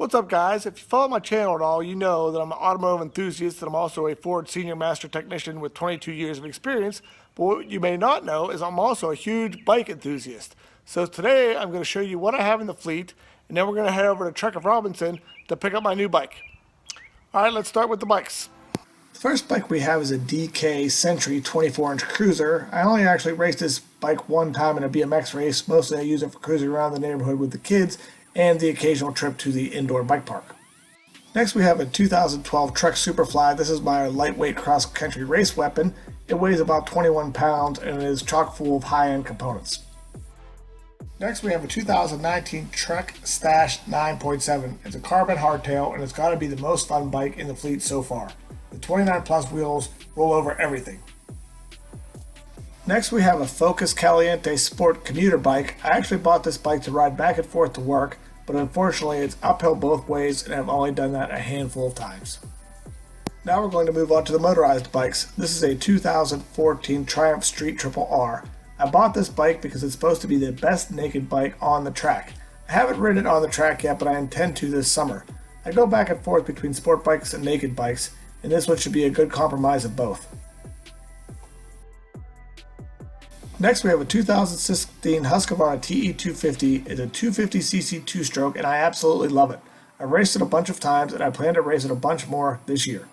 What's up, guys? If you follow my channel at all, you know that I'm an automotive enthusiast and I'm also a Ford Senior Master Technician with 22 years of experience. But what you may not know is I'm also a huge bike enthusiast. So today I'm going to show you what I have in the fleet, and then we're going to head over to Trek of Robinson to pick up my new bike. All right, let's start with the bikes. The first bike we have is a DK Century 24-inch cruiser. I only actually raced this bike one time in a BMX race. Mostly I use it for cruising around the neighborhood with the kids and the occasional trip to the indoor bike park. Next we have a 2012 Trek Superfly. This is my lightweight cross-country race weapon. It weighs about 21 pounds and it is chock full of high-end components. Next we have a 2019 Trek Stash 9.7. It's a carbon hardtail and it's got to be the most fun bike in the fleet so far. The 29 plus wheels roll over everything. Next we have a Focus Caliente Sport commuter bike. I actually bought this bike to ride back and forth to work, but unfortunately it's uphill both ways and I've only done that a handful of times. Now we're going to move on to the motorized bikes. This is a 2014 Triumph Street Triple R. I bought this bike because it's supposed to be the best naked bike on the track. I haven't ridden it on the track yet, but I intend to this summer. I go back and forth between sport bikes and naked bikes, and this one should be a good compromise of both. Next we have a 2016 Husqvarna TE250. It's a 250cc two-stroke and I absolutely love it. I've raced it a bunch of times and I plan to race it a bunch more this year.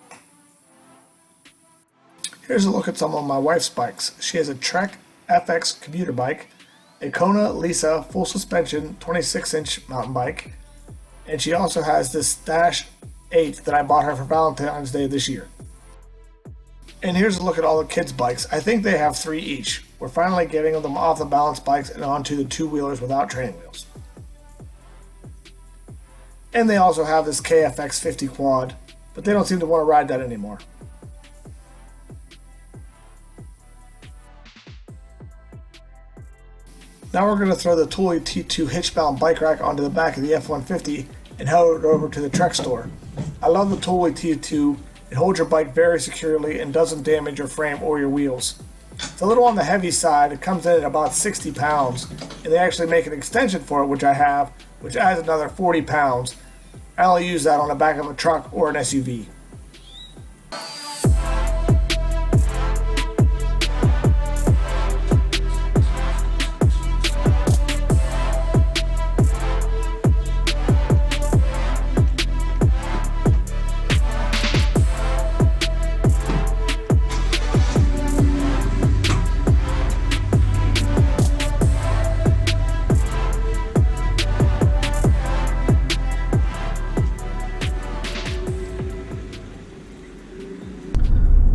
Here's a look at some of my wife's bikes. She has a Trek FX commuter bike, a Kona Lisa full suspension 26-inch mountain bike, and she also has this Stash 8 that I bought her for Valentine's Day this year. And here's a look at all the kids' bikes. I think they have 3 each. We're finally getting them off the balance bikes and onto the two-wheelers without training wheels. And they also have this KFX 50 quad, but they don't seem to want to ride that anymore. Now we're going to throw the Thule T2 hitch-bound bike rack onto the back of the F-150 and head it over to the Trek store. I love the Thule T2. It holds your bike very securely and doesn't damage your frame or your wheels. It's a little on the heavy side. It comes in at about 60 pounds, and they actually make an extension for it, which I have, which adds another 40 pounds. I only use that on the back of a truck or an SUV.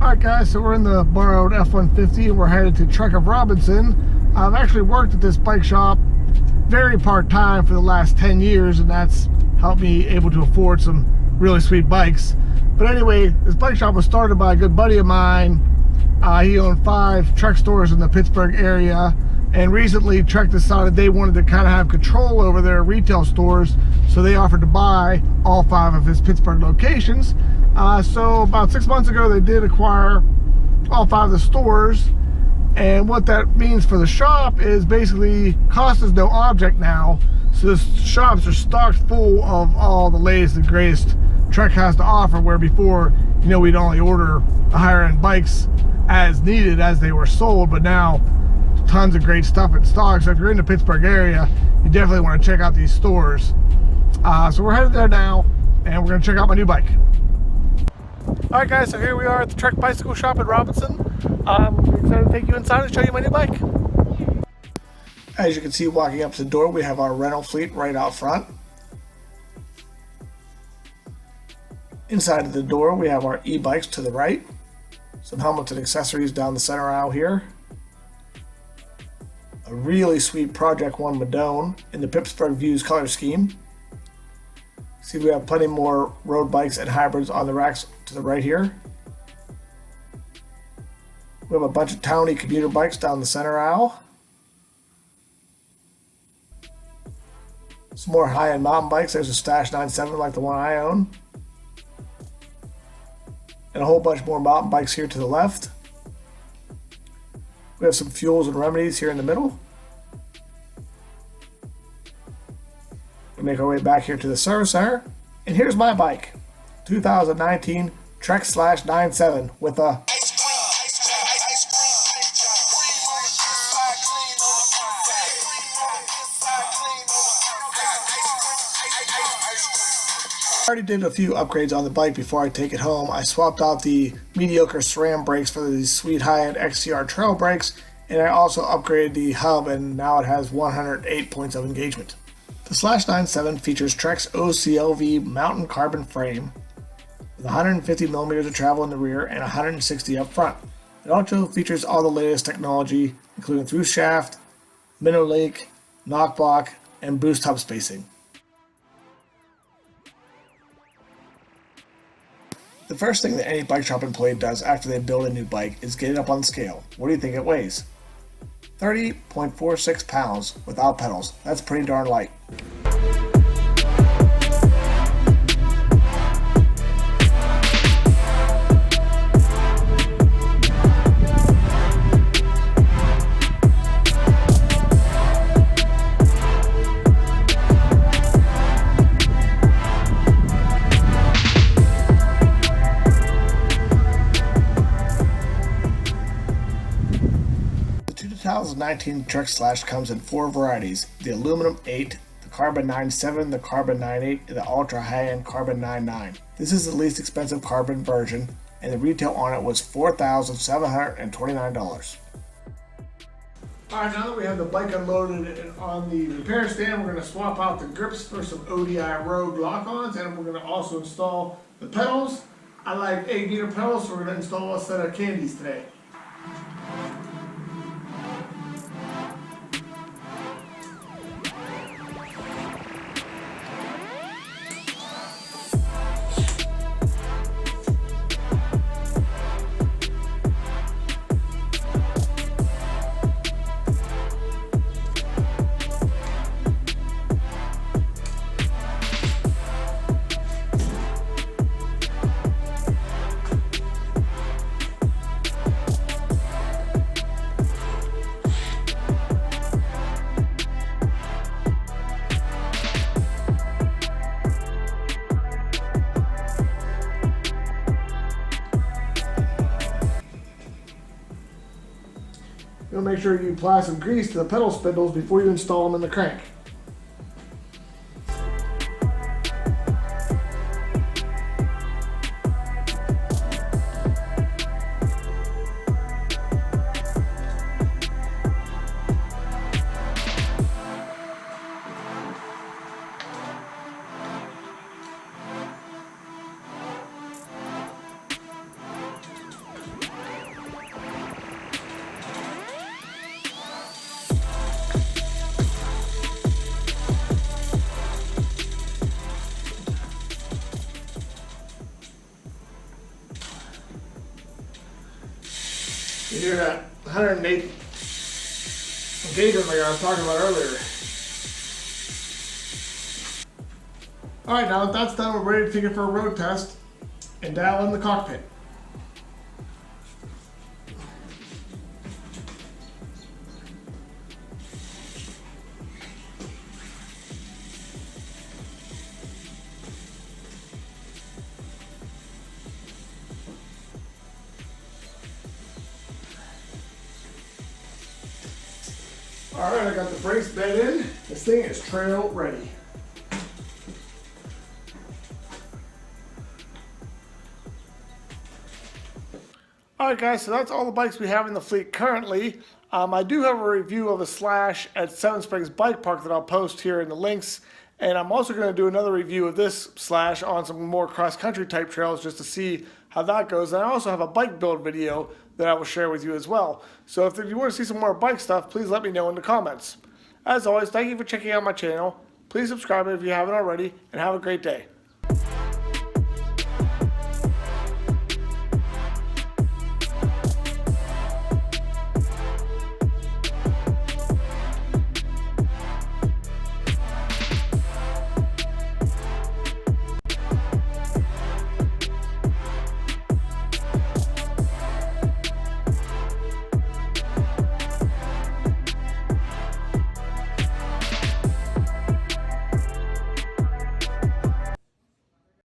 Alright guys, so we're in the borrowed F-150 and we're headed to Trek of Robinson. I've actually worked at this bike shop very part-time for the last 10 years and that's helped me able to afford some really sweet bikes. But anyway, this bike shop was started by a good buddy of mine. He owned 5 Trek stores in the Pittsburgh area, and recently Trek decided they wanted to kind of have control over their retail stores, so they offered to buy all 5 of his Pittsburgh locations. So about 6 months ago they did acquire all 5 of the stores, and what that means for the shop is basically cost is no object now. So the shops are stocked full of all the latest and greatest Trek has to offer, where before, you know, we'd only order the higher end bikes as needed as they were sold, but now tons of great stuff in stock. So if you're in the Pittsburgh area, you definitely want to check out these stores. So we're headed there now and we're going to check out my new bike. Alright guys, so here we are at the Trek Bicycle Shop at Robinson. I'm excited to take you inside and show you my new bike. As you can see, walking up to the door, we have our rental fleet right out front. Inside of the door, we have our e-bikes to the right. Some helmets and accessories down the center aisle here. A really sweet Project One Madone in the Pittsburgh Views color scheme. See, we have plenty more road bikes and hybrids on the racks to the right here. We have a bunch of towny commuter bikes down the center aisle. Some more high-end mountain bikes. There's a Stash 9.7 like the one I own. And a whole bunch more mountain bikes here to the left. We have some fuels and remedies here in the middle. We make our way back here to the service center. And here's my bike, 2019 Trek/97 with a I already did a few upgrades on the bike before I take it home. I swapped out the mediocre SRAM brakes for these sweet high-end XCR trail brakes, and I also upgraded the hub, and now it has 108 points of engagement. The /97 features Trek's OCLV mountain carbon frame with 150 millimeters of travel in the rear and 160 up front. It also features all the latest technology, including through shaft, minnow lake, knockblock, and boost hub spacing. The first thing that any bike shop employee does after they build a new bike is get it up on the scale. What do you think it weighs? 30.46 pounds without pedals. That's pretty darn light. The 2019 Trek Slash comes in 4 varieties: the Aluminum 8, the Carbon 9.7, the Carbon 9.8, and the ultra high-end Carbon 9.9. This is the least expensive carbon version, and the retail on it was $4,729. Alright, now that we have the bike unloaded and on the repair stand, we're going to swap out the grips for some ODI Rogue lock-ons, and we're going to also install the pedals. I like 8-meter pedals, so we're going to install a set of candies today. You'll make sure you apply some grease to the pedal spindles before you install them in the crank. You hear that 108 engagement like I was talking about earlier. Alright, now that that's done, we're ready to take it for a road test and dial in the cockpit. Alright, I got the brakes bed in. This thing is trail ready. Alright guys, so that's all the bikes we have in the fleet currently. I do have a review of a Slash at Seven Springs Bike Park that I'll post here in the links. And I'm also going to do another review of this Slash on some more cross-country type trails just to see how that goes. And I also have a bike build video that I will share with you as well. So if you want to see some more bike stuff, please let me know in the comments. As always, thank you for checking out my channel. Please subscribe if you haven't already, and have a great day.